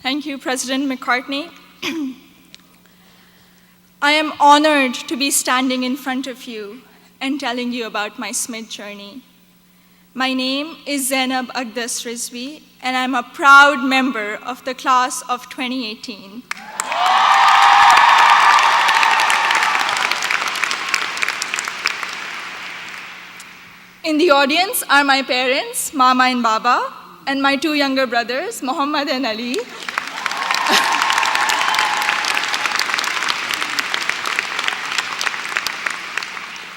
Thank you, President McCartney. I am honored to be standing in front of you and telling you about my SMIT journey. My name is Zainab Aqdas Rizvi, and I'm a proud member of the class of 2018. In the audience are my parents, Mama and Baba, and my two younger brothers, Muhammad and Ali.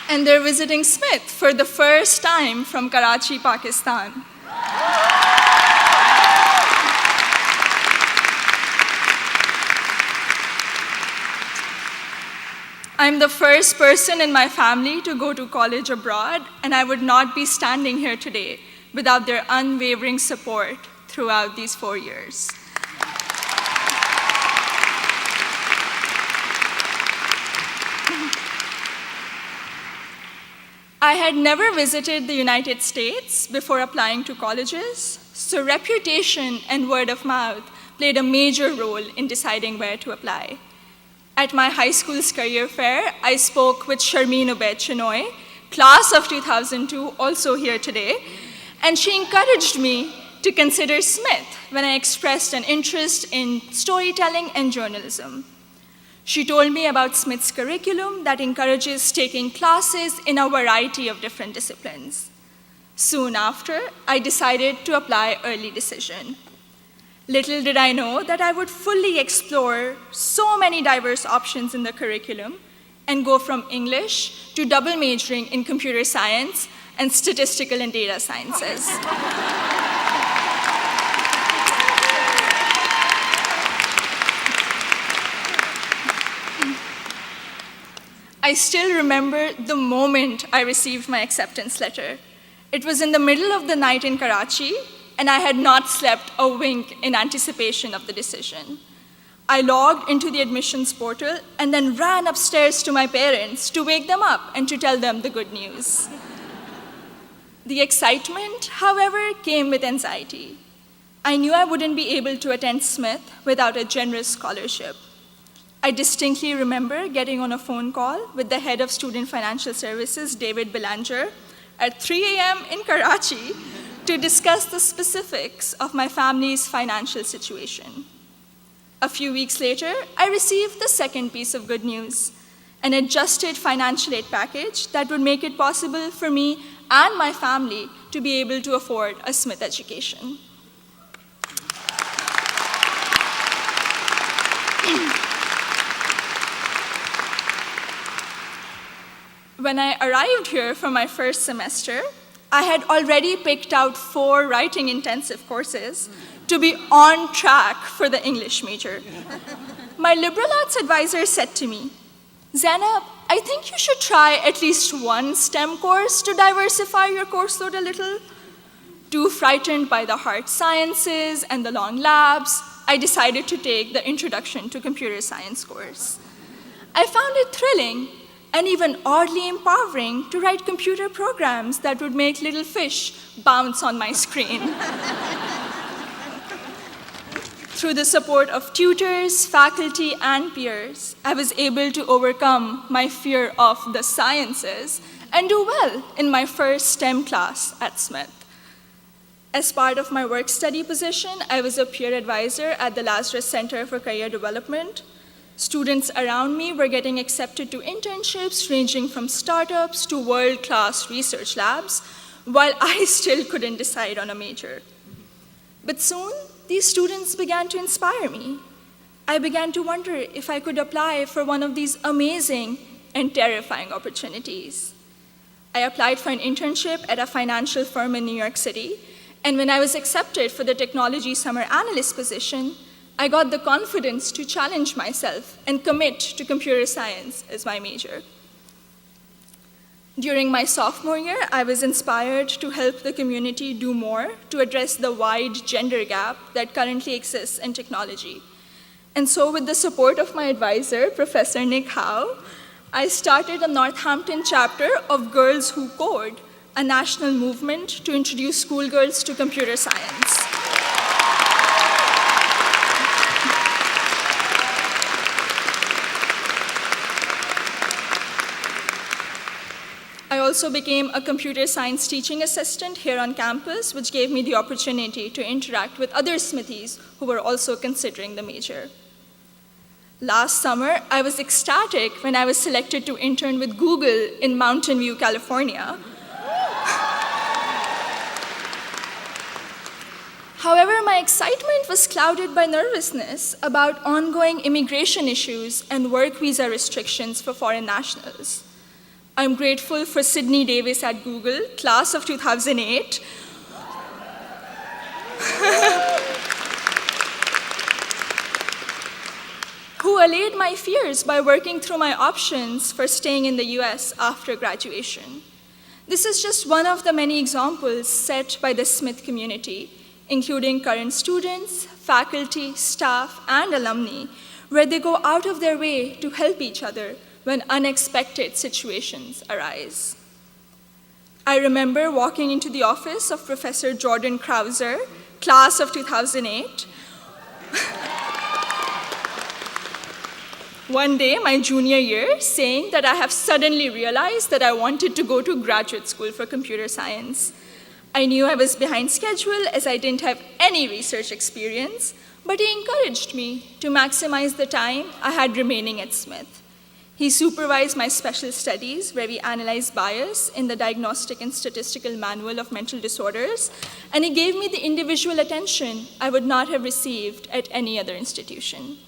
And they're visiting SMIT for the first time from Karachi, Pakistan. I'm the first person in my family to go to college abroad, and I would not be standing here today without their unwavering support throughout these 4 years. I had never visited the United States before applying to colleges, so reputation and word of mouth played a major role in deciding where to apply. At my high school's career fair, I spoke with Sharmeen Ubaid Chinoy, class of 2002, also here today, and she encouraged me to consider SMIT when I expressed an interest in storytelling and journalism. She told me about SMIT's curriculum that encourages taking classes in a variety of different disciplines. Soon after, I decided to apply early decision. Little did I know that I would fully explore so many diverse options in the curriculum and go from English to double majoring in computer science and statistical and data sciences. I still remember the moment I received my acceptance letter. It was in the middle of the night in Karachi, and I had not slept a wink in anticipation of the decision. I logged into the admissions portal and then ran upstairs to my parents to wake them up and to tell them the good news. The excitement, however, came with anxiety. I knew I wouldn't be able to attend SMIT without a generous scholarship. I distinctly remember getting on a phone call with the head of Student Financial Services, David Belanger, at 3 a.m. in Karachi to discuss the specifics of my family's financial situation. A few weeks later, I received the second piece of good news, an adjusted financial aid package that would make it possible for me and my family to be able to afford a SMIT education. When I arrived here for my first semester, I had already picked out 4 writing-intensive courses to be on track for the English major. My liberal arts advisor said to me, "Zainab, I think you should try at least one STEM course to diversify your course load a little." Too frightened by the hard sciences and the long labs, I decided to take the Introduction to Computer Science course. I found it thrilling and even oddly empowering to write computer programs that would make little fish bounce on my screen. Through the support of tutors, faculty, and peers, I was able to overcome my fear of the sciences and do well in my first STEM class at SMIT. As part of my work-study position, I was a peer advisor at the Lazarus Center for Career Development. Students around me were getting accepted to internships ranging from startups to world-class research labs, while I still couldn't decide on a major. But soon, these students began to inspire me. I began to wonder if I could apply for one of these amazing and terrifying opportunities. I applied for an internship at a financial firm in New York City, and when I was accepted for the technology summer analyst position, I got the confidence to challenge myself and commit to computer science as my major. During my sophomore year, I was inspired to help the community do more to address the wide gender gap that currently exists in technology. And so with the support of my advisor, Professor Nick Howe, I started a Northampton chapter of Girls Who Code, a national movement to introduce schoolgirls to computer science. also became a computer science teaching assistant here on campus, which gave me the opportunity to interact with other Smithies who were also considering the major. Last summer, I was ecstatic when I was selected to intern with Google in Mountain View, California. However, my excitement was clouded by nervousness about ongoing immigration issues and work visa restrictions for foreign nationals. I'm grateful for Sydney Davis at Google, class of 2008, who allayed my fears by working through my options for staying in the US after graduation. This is just one of the many examples set by the Smith community, including current students, faculty, staff, and alumni, where they go out of their way to help each other when unexpected situations arise. I remember walking into the office of Professor Jordan Krauser, class of 2008, one day, my junior year, saying that I have suddenly realized that I wanted to go to graduate school for computer science. I knew I was behind schedule as I didn't have any research experience, but he encouraged me to maximize the time I had remaining at Smith. He supervised my special studies, where we analyzed bias in the Diagnostic and Statistical Manual of Mental Disorders, and he gave me the individual attention I would not have received at any other institution.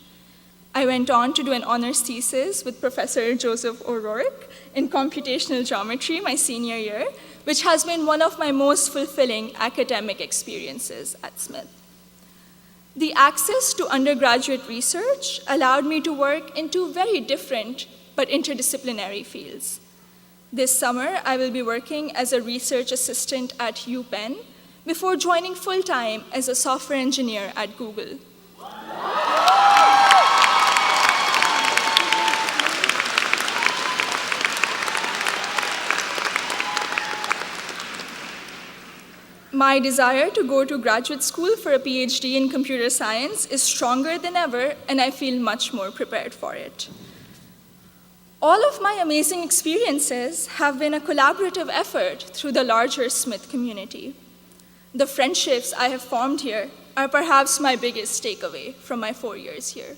I went on to do an honors thesis with Professor Joseph O'Rourke in computational geometry my senior year, which has been one of my most fulfilling academic experiences at Smith. The access to undergraduate research allowed me to work in two very different but interdisciplinary fields. This summer, I will be working as a research assistant at UPenn before joining full-time as a software engineer at Google. My desire to go to graduate school for a PhD in computer science is stronger than ever, and I feel much more prepared for it. All of my amazing experiences have been a collaborative effort through the larger Smith community. The friendships I have formed here are perhaps my biggest takeaway from my 4 years here.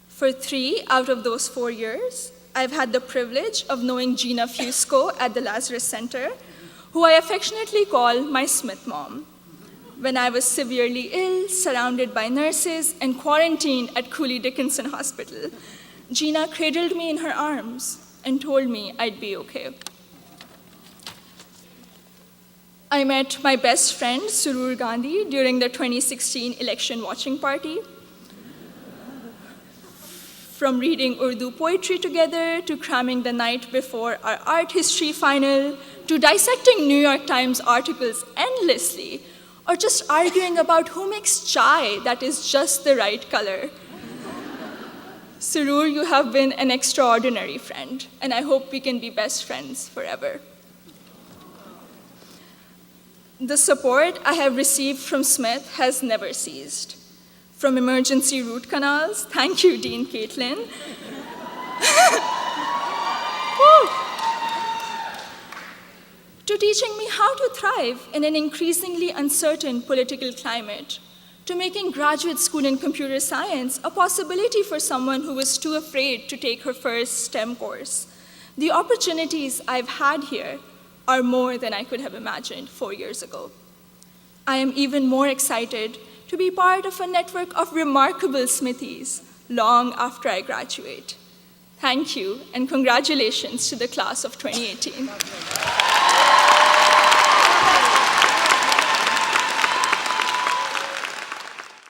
For 3 out of those 4 years, I've had the privilege of knowing Gina Fusco at the Lazarus Center, who I affectionately call my Smith mom. When I was severely ill, surrounded by nurses, and quarantined at Cooley Dickinson Hospital, Gina cradled me in her arms and told me I'd be okay. I met my best friend, Surur Gandhi, during the 2016 election watching party. From reading Urdu poetry together, to cramming the night before our art history final, to dissecting New York Times articles endlessly, or just arguing about who makes chai that is just the right color. Surur, you have been an extraordinary friend, and I hope we can be best friends forever. The support I have received from Smith has never ceased. From emergency root canals, thank you, Dean Caitlin, to teaching me how to thrive in an increasingly uncertain political climate, to making graduate school in computer science a possibility for someone who was too afraid to take her first STEM course. The opportunities I've had here are more than I could have imagined 4 years ago. I am even more excited to be part of a network of remarkable Smithies long after I graduate. Thank you, and congratulations to the class of 2018.